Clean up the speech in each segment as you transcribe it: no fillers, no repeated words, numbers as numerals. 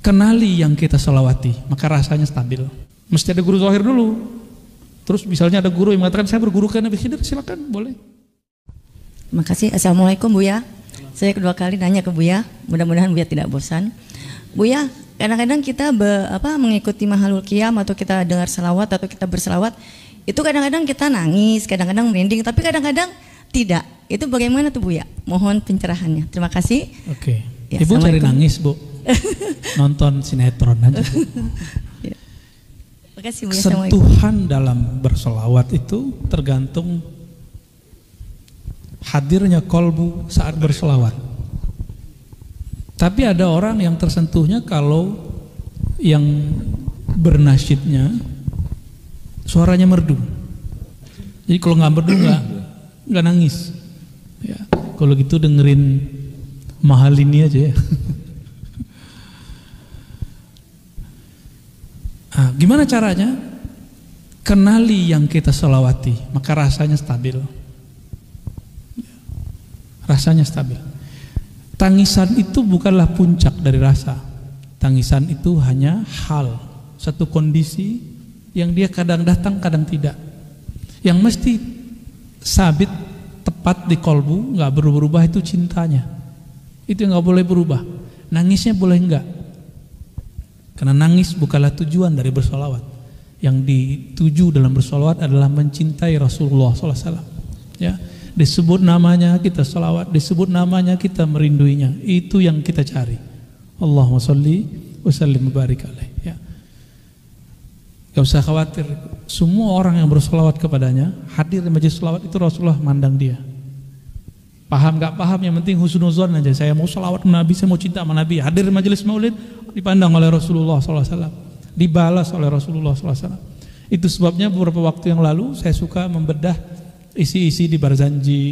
kenali yang kita selawati, maka rasanya stabil. Mesti ada guru zahir dulu. Terus misalnya ada guru yang mengatakan saya berguru ke Nabi Khidir, silakan, boleh. Makasih. Assalamualaikum Buya. Saya kedua kali nanya ke Buya, mudah-mudahan Buya tidak bosan. Buya, kadang-kadang kita mengikuti Mahalul Qiyam atau kita dengar selawat atau kita berselawat, itu kadang-kadang kita nangis, kadang-kadang merinding, tapi kadang-kadang tidak. Itu bagaimana tuh Buya? Mohon pencerahannya. Terima kasih. Oke. Ya, Ibu cari nangis, Bu. Nonton sinetron aja. Ya. Terima kasih Buya. Sentuhan dalam berselawat itu tergantung hadirnya kolbu saat berselawat. Tapi ada orang yang tersentuhnya kalau yang bernasyidnya suaranya merdu. Jadi kalau nggak merdu nggak nangis. Ya, kalau gitu dengerin mahal ini aja ya. Gimana caranya? Kenali yang kita selawati, maka rasanya stabil. Rasanya stabil. Tangisan itu bukanlah puncak dari rasa. Tangisan itu hanya hal, satu kondisi yang dia kadang datang, kadang tidak. Yang mesti sabit, tepat di kolbu, nggak berubah itu cintanya. Itu yang nggak boleh berubah. Nangisnya boleh enggak? Karena nangis bukanlah tujuan dari bersolawat. Yang dituju dalam bersolawat adalah mencintai Rasulullah SAW. Ya. Disebut namanya kita salawat, disebut namanya kita merinduinya. Itu yang kita cari. Allahumma sholli wa sallim barik alaih. Ya. Gak usah khawatir. Semua orang yang bersolawat kepadanya, hadir di majelis salawat itu Rasulullah mandang dia. Paham gak paham, yang penting husnuzon aja. Saya mau salawat ke Nabi, saya mau cinta sama Nabi. Hadir di majelis maulid, dipandang oleh Rasulullah SAW, dibalas oleh Rasulullah SAW. Itu sebabnya beberapa waktu yang lalu saya suka membedah isi-isi di Barzanji,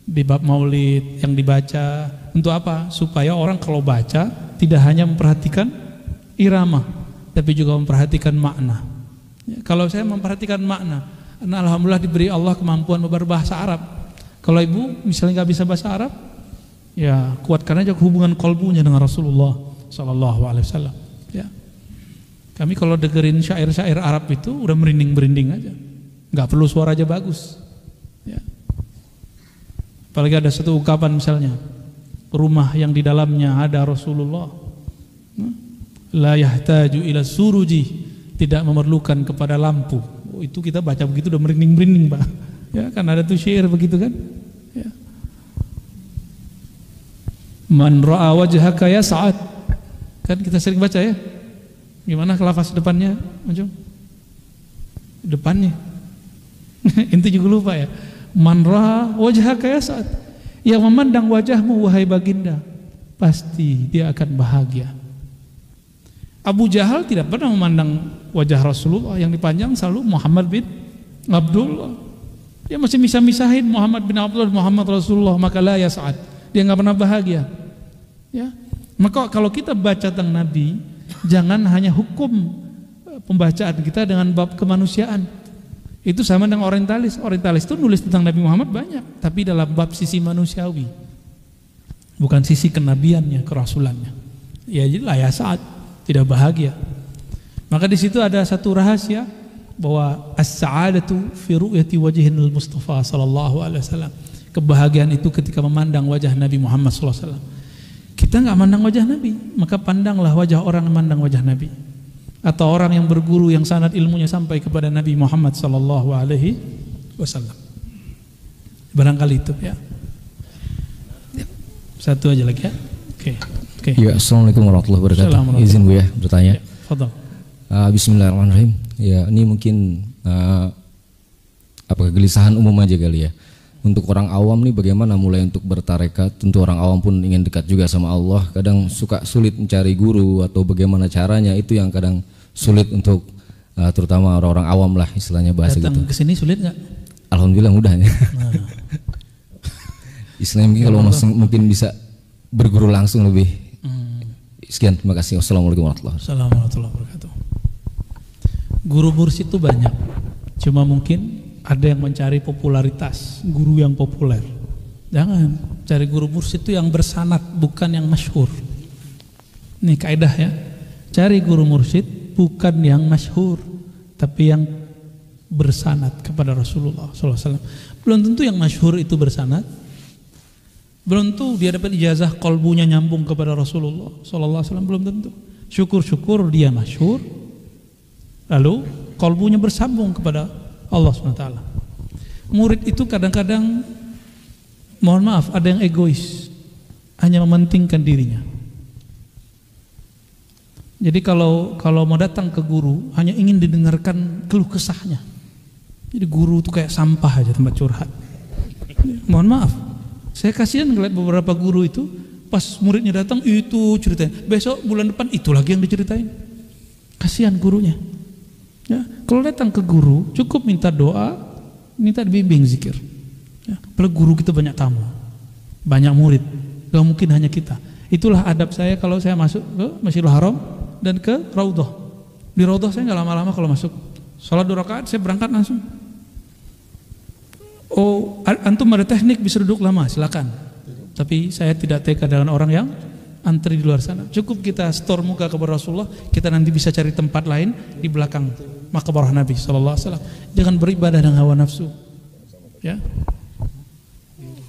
di bab maulid yang dibaca. Untuk apa? Supaya orang kalau baca tidak hanya memperhatikan irama, tapi juga memperhatikan makna. Ya, kalau saya memperhatikan makna, karena alhamdulillah diberi Allah kemampuan berbahasa Arab. Kalau ibu misalnya nggak bisa bahasa Arab, ya kuatkan aja hubungan kolbunya dengan Rasulullah SAW. Ya, kami kalau dengerin syair-syair Arab itu udah merinding-merinding aja, nggak perlu suara aja bagus. Ya. Apalagi ada satu ungkapan misalnya, rumah yang di dalamnya ada Rasulullah, la yahtaju ila suruji, tidak memerlukan kepada lampu. Itu kita baca begitu udah merinding-merinding, Pak. Ya, kan ada tuh syair begitu kan? Ya. Man ra'a wajhaka ya sa'ad. Kan kita sering baca ya. Gimana lafaz depannya, Macam? Depannya. Inti juga lupa ya. Man ra'a wajhaka ya sa'ad. Yang memandang wajahmu wahai baginda, pasti dia akan bahagia. Abu Jahal tidak pernah memandang wajah Rasulullah, yang dipandang selalu Muhammad bin Abdullah. Dia masih misah-misahin Muhammad bin Abdullah, Muhammad Rasulullah, maka la ya sa'ad. Dia nggak pernah bahagia. Ya. Maka kalau kita baca tentang Nabi, jangan hanya hukum pembacaan kita dengan bab kemanusiaan. Itu sama dengan orientalis. Orientalis itu nulis tentang Nabi Muhammad banyak, tapi dalam bab sisi manusiawi, bukan sisi kenabiannya, kerasulannya. Ya jadi la ya sa'ad, tidak bahagia. Maka di situ ada satu rahasia bahwa as-sa'adatu fi ru'yati wajhil Mustafa sallallahu alaihi wasallam. Kebahagiaan itu ketika memandang wajah Nabi Muhammad sallallahu alaihi wasallam. Kita enggak mandang wajah Nabi, maka pandanglah wajah orang yang mandang wajah Nabi. Atau orang yang berguru yang sanad ilmunya sampai kepada Nabi Muhammad sallallahu alaihi wasallam. Barangkali itu ya. Satu aja lagi ya. Oke. Ya, assalamualaikum warahmatullahi wabarakatuh. Izin Bu ya bertanya. Fadhal. Bismillahirrahmanirrahim. Ya, ini mungkin kegelisahan umum aja kali ya. Untuk orang awam nih bagaimana mulai untuk bertarekat? Tentu orang awam pun ingin dekat juga sama Allah. Kadang suka sulit mencari guru atau bagaimana caranya, itu yang kadang sulit untuk terutama orang-orang awam lah istilahnya bahasa gitu. Datang ke sini sulit nggak? Alhamdulillah mudah ya. Istilahnya kalau mungkin bisa berguru langsung lebih. Sekian, terima kasih. Wassalamualaikum warahmatullahi wabarakatuh. Guru mursyid itu banyak, cuma mungkin ada yang mencari popularitas, guru yang populer. Jangan cari guru mursyid itu yang bersanad, bukan yang masyhur. Ini kaidah ya. Cari guru mursyid bukan yang masyhur, tapi yang bersanad kepada Rasulullah SAW. Belum tentu yang masyhur itu bersanad. Belum tentu dia dapat ijazah kolbunya nyambung kepada Rasulullah SAW. Belum tentu. Syukur-syukur dia masyhur, lalu kolbunya bersambung kepada Allah SWT. Murid itu kadang-kadang, mohon maaf, ada yang egois, hanya mementingkan dirinya. Jadi kalau mau datang ke guru hanya ingin didengarkan keluh kesahnya. Jadi guru itu kayak sampah aja, tempat curhat. Mohon maaf, saya kasihan ngeliat beberapa guru itu pas muridnya datang itu ceritain, besok bulan depan itu lagi yang diceritain. Kasihan gurunya. Ya, kalau datang ke guru cukup minta doa, minta dibimbing zikir. Ya, apalagi guru kita banyak tamu, banyak murid, gak mungkin hanya kita. Itulah adab saya kalau saya masuk ke Masjidil Haram dan ke Raudhah. Di Raudhah saya nggak lama-lama kalau masuk. Salat 2 rakaat saya berangkat langsung. Oh, antum ada teknik bisa duduk lama, silakan. Tapi saya tidak tega dengan orang yang antri di luar sana. Cukup kita setor muka kepada Rasulullah, kita nanti bisa cari tempat lain di belakang maqbarah Nabi sallallahu alaihi wasallam. Jangan beribadah dengan hawa nafsu. Ya.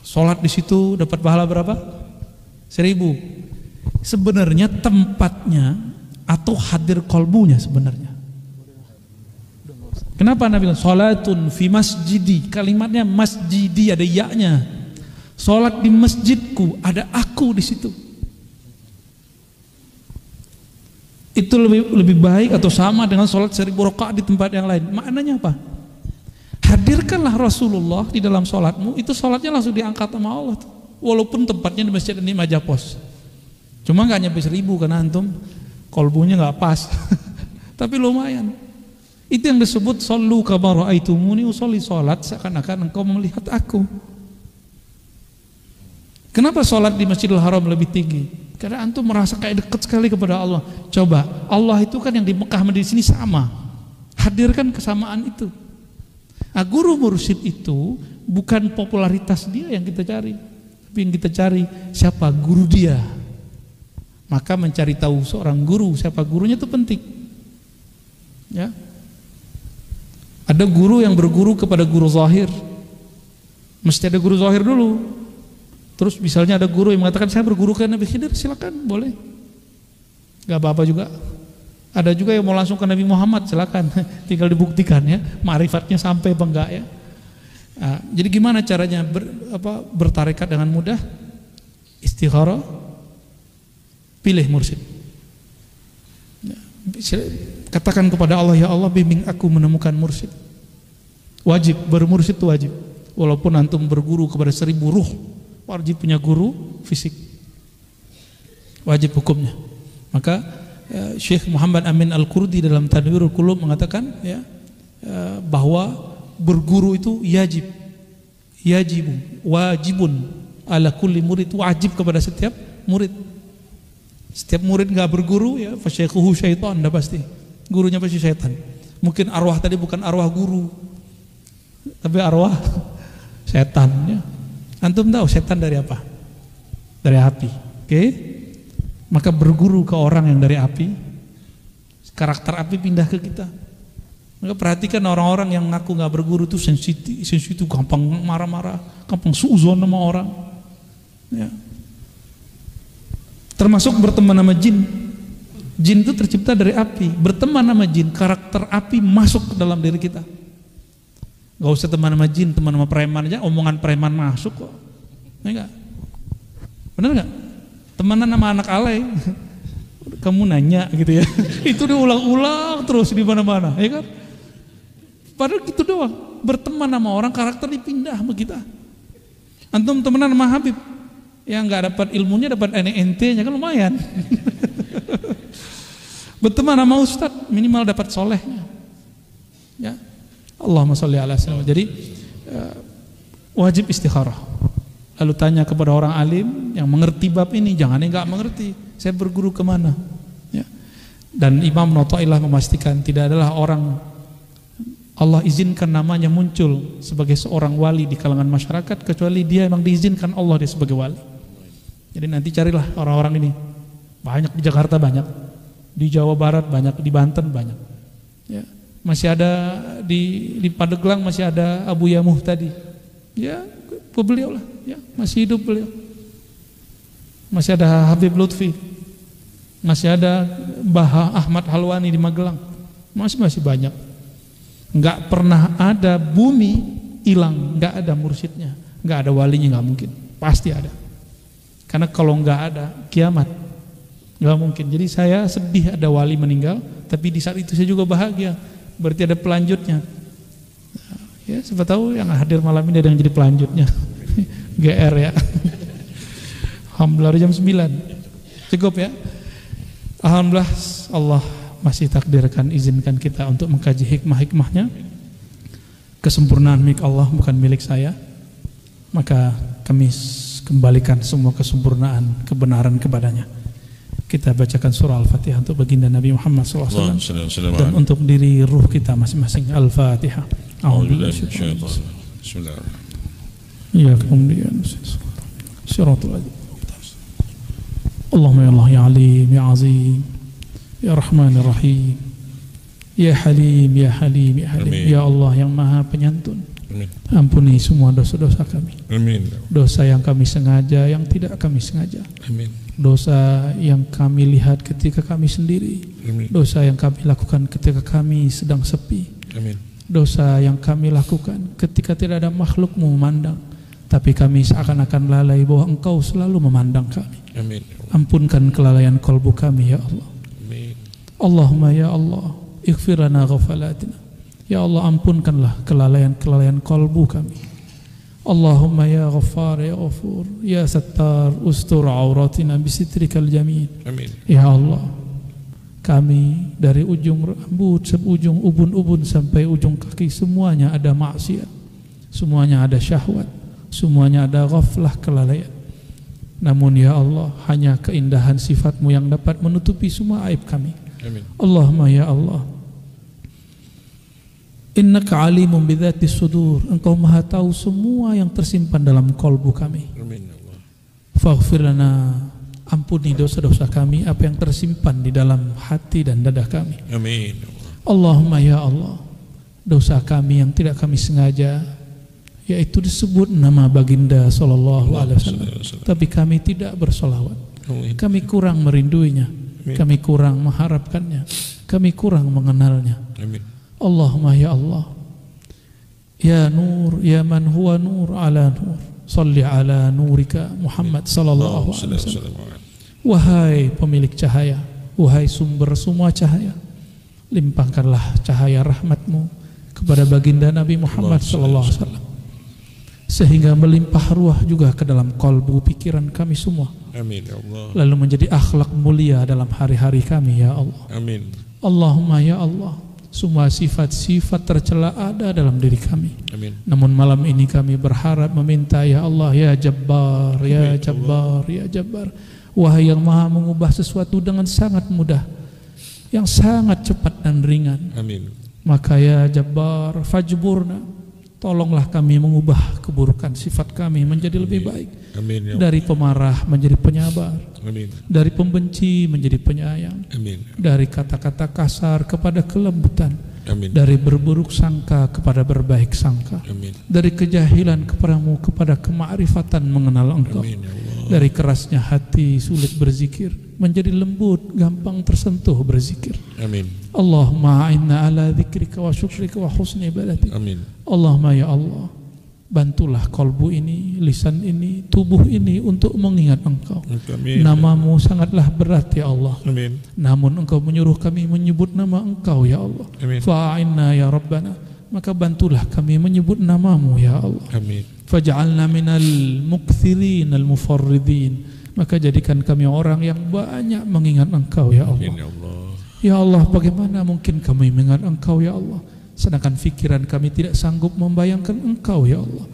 Salat di situ dapat pahala berapa? 1000. Sebenarnya tempatnya atau hadir kolbunya sebenarnya. Kenapa Nabi bilang salatun fi masjidi? Kalimatnya masjidi ada ya-nya. Salat di masjidku, ada aku di situ. Itu lebih baik atau sama dengan salat 1000 rakaat di tempat yang lain. Maknanya apa? Hadirkanlah Rasulullah di dalam salatmu, itu salatnya langsung diangkat sama Allah. Walaupun tempatnya di masjid ini Majapos. Cuma nggak nyampe 1000 karena antum kolbunya nggak pas. Tapi lumayan. Itu yang disebut sallu kama ra'aitumuni usolli, salat seakan-akan engkau melihat aku. Kenapa salat di Masjidil Haram lebih tinggi? Karena antum merasa kayak dekat sekali kepada Allah. Coba, Allah itu kan yang di Mekah sama di sini sama. Hadirkan kesamaan itu. Nah, guru mursyid itu bukan popularitas dia yang kita cari, tapi yang kita cari siapa guru dia. Maka mencari tahu seorang guru, siapa gurunya itu penting. Ya. Ada guru yang berguru kepada guru zahir. Mesti ada guru zahir dulu. Terus misalnya ada guru yang mengatakan saya berguru ke Nabi Khidir, silakan, boleh. Gak apa-apa juga. Ada juga yang mau langsung ke Nabi Muhammad, silakan. Tinggal dibuktikan ya, ma'rifatnya sampai apa enggak ya. Nah, jadi gimana caranya bertarekat dengan mudah? Istikharah, pilih mursyid. Katakan kepada Allah, ya Allah bimbing aku menemukan mursyid. Wajib, bermursyid itu wajib. Walaupun antum berguru kepada 1000 ruh, wajib punya guru fisik. Wajib hukumnya. Maka Syekh Muhammad Amin Al-Qurdi dalam Tanwirul Qulub mengatakan ya, bahwa berguru itu wajibun ala kulli murid, wajib kepada setiap murid. Setiap murid nggak berguru ya fasyaikhuhu syaitan, dah pasti gurunya pasti syaitan. Mungkin arwah tadi bukan arwah guru, tapi arwah setan ya. Antum tahu setan dari apa? Dari api. Oke? Maka berguru ke orang yang dari api, karakter api pindah ke kita. Maka perhatikan orang-orang yang ngaku nggak berguru itu sensitif, gampang marah-marah, gampang suuzon sama orang. Ya. Termasuk berteman sama jin. Jin itu tercipta dari api. Berteman sama jin, karakter api masuk ke dalam diri kita. Gak usah teman sama jin, teman sama preman aja, omongan preman masuk kok. Enggak? Bener gak? Temenan sama anak alay, kamu nanya gitu ya. Itu diulang-ulang terus di mana-mana, ya kan? Padahal gitu doang. Berteman sama orang, karakter dipindah sama kita. Antum temenan sama Habib, yang nggak dapat ilmunya, dapat NNT-nya kan lumayan. Berteman sama Ustadz, minimal dapat solehnya. Ya, Allahumma sholli ala sayyidina. Jadi wajib istikharah. Lalu tanya kepada orang alim yang mengerti bab ini, jangan yang nggak mengerti. Saya berguru kemana? Ya. Dan Imam Nawawi memastikan tidak adalah orang Allah izinkan namanya muncul sebagai seorang wali di kalangan masyarakat kecuali dia memang diizinkan Allah dia sebagai wali. Jadi nanti carilah orang-orang ini Banyak di Jakarta, banyak di Jawa Barat, banyak di Banten, banyak. Ya, masih ada di Pandeglang, masih ada Abu Yamuh tadi. Ya, beliau lah, ya, masih hidup beliau. Masih ada Habib Lutfi, masih ada Mbah Ahmad Halwani di Magelang, masih banyak. Nggak pernah ada bumi hilang nggak ada mursyidnya, nggak ada walinya, nggak mungkin, pasti ada. Karena kalau nggak ada kiamat, nggak mungkin. Jadi saya sedih ada wali meninggal, tapi di saat itu saya juga bahagia, berarti ada pelanjutnya. Ya, siapa tahu yang hadir malam ini ada yang jadi pelanjutnya. GR ya. Alhamdulillah jam 9 cukup ya. Alhamdulillah Allah masih takdirkan, izinkan kita untuk mengkaji hikmah-hikmahnya. Kesempurnaan milik Allah, bukan milik saya. Maka kami kembalikan semua kesempurnaan, kebenaran kepadanya. Kita bacakan surah Al-Fatihah untuk baginda Nabi Muhammad SAW dan untuk diri ruh kita masing-masing. Al-Fatihah. Allahumma ya Allah ya Alim ya Azim ya Rahman ya Rahim ya Halim ya Halim ya Halim. Ya Allah yang Maha Penyantun. Amin. Ampuni semua dosa-dosa kami. Amin. Dosa yang kami sengaja, yang tidak kami sengaja. Amin. Dosa yang kami lihat ketika kami sendiri. Amin. Dosa yang kami lakukan ketika kami sedang sepi. Amin. Dosa yang kami lakukan ketika tidak ada makhlukmu memandang, tapi kami seakan-akan lalai bahwa Engkau selalu memandang kami. Amin. Ampunkan kelalaian kolbu kami ya Allah. Amin. Allahumma ya Allah, ighfir lana ghafalatina. Ya Allah, ampunkanlah kelalaian kolbu kami. Allahumma ya Ghaffar ya Ghafur ya Sattar, ustur auratina bisitrikal jamil. Amin. Ya Allah, kami dari ujung rambut, ujung ubun-ubun sampai ujung kaki semuanya ada maksiat, semuanya ada syahwat, semuanya ada ghaflah, kelalaian. Namun ya Allah, hanya keindahan sifat-Mu yang dapat menutupi semua aib kami. Amin. Allahumma ya Allah, innaka alimun bidzatis sudur. Engkau maha tahu semua yang tersimpan dalam kolbu kami. Amin. Faghfir lana, ampuni dosa-dosa kami, apa yang tersimpan di dalam hati dan dada kami. Amin. Allahumma ya Allah, dosa kami yang tidak kami sengaja, yaitu disebut nama baginda sallallahu alaihi wasallam, tapi kami tidak bersolawat. Kami kurang merinduinya, kami kurang mengharapkannya, kami kurang mengenalnya. Amin. Allahumma ya Allah, ya Nur, ya man huwa nur ala nur, salli ala nurika Muhammad sallallahu alaihi wasallam. Wahai pemilik cahaya, wahai sumber semua cahaya, limpahkanlah cahaya rahmat-Mu kepada baginda Nabi Muhammad sallallahu alaihi wasallam, sehingga melimpah ruah juga ke dalam kolbu pikiran kami semua. Amin ya Allah. Lalu menjadi akhlak mulia dalam hari-hari kami ya Allah. Amin. Allahumma ya Allah, semua sifat-sifat tercela ada dalam diri kami. Amin. Namun malam ini kami berharap meminta ya Allah ya Jabbar, ya Jabbar, ya Jabbar, wahai yang maha mengubah sesuatu dengan sangat mudah, yang sangat cepat dan ringan. Amin. Maka ya Jabbar, fajburna, tolonglah kami mengubah keburukan sifat kami menjadi lebih baik. Amin, ya dari pemarah menjadi penyabar. Amin. Dari pembenci menjadi penyayang. Amin. Dari kata-kata kasar kepada kelembutan. Amin. Dari berburuk sangka kepada berbaik sangka. Amin. Dari kejahilan kepadamu kepada kemakrifatan mengenal Engkau. Amin, ya Allah. Dari kerasnya hati sulit berzikir menjadi lembut, gampang tersentuh berzikir. Amin. Allahumma a'inna ala dzikrika wa syukrika wa husni ibadatik. Amin. Allahumma ya Allah, bantulah kolbu ini, lisan ini, tubuh ini untuk mengingat Engkau. Amin. Namamu sangatlah berat ya Allah. Amin. Namun Engkau menyuruh kami menyebut nama Engkau ya Allah. Fa'inna ya Rabbana, maka bantulah kami menyebut namamu ya Allah. Amin. Faj'alna minal mukthirin al-mufarridin, maka jadikan kami orang yang banyak mengingat Engkau ya Allah. Amin, ya Allah. Ya Allah, bagaimana mungkin kami mengingat Engkau ya Allah, sedangkan fikiran kami tidak sanggup membayangkan Engkau ya Allah.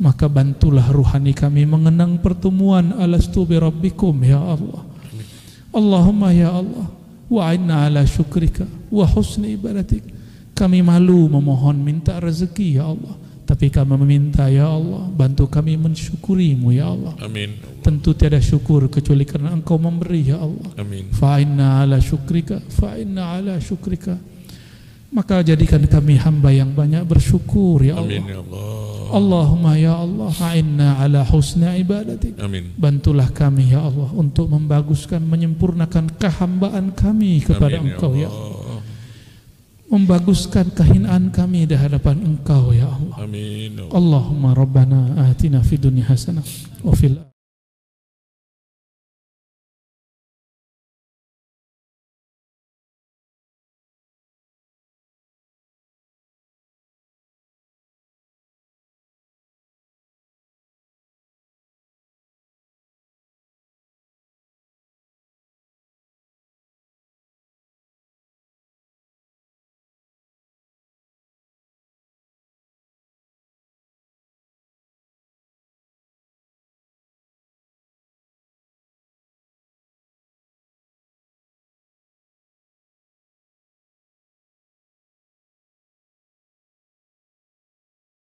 Maka bantulah ruhani kami mengenang pertemuan alastu bi rabbikum ya Allah. Amin. Allahumma ya Allah, wa'inna ala syukrika wa husni ibadatik. Kami malu memohon minta rezeki ya Allah, Tapi kami meminta ya Allah, bantu kami mensyukurimu ya Allah. Amin. Tentu tiada syukur kecuali karena Engkau memberi ya Allah. Amin. Fa'inna ala syukrika, fa'inna ala syukrika. Maka jadikan kami hamba yang banyak bersyukur ya Allah. Amin ya Allah. Allahumma ya Allah, a'inna ala husna ibadatik. Amin. Bantulah kami ya Allah untuk membaguskan, menyempurnakan kehambaan kami kepada Amin, Engkau ya ya Allah. Membaguskan kehinaan kami di hadapan Engkau ya Allah. Amin. Allahumma rabbana atina fid dunya hasanah wa fil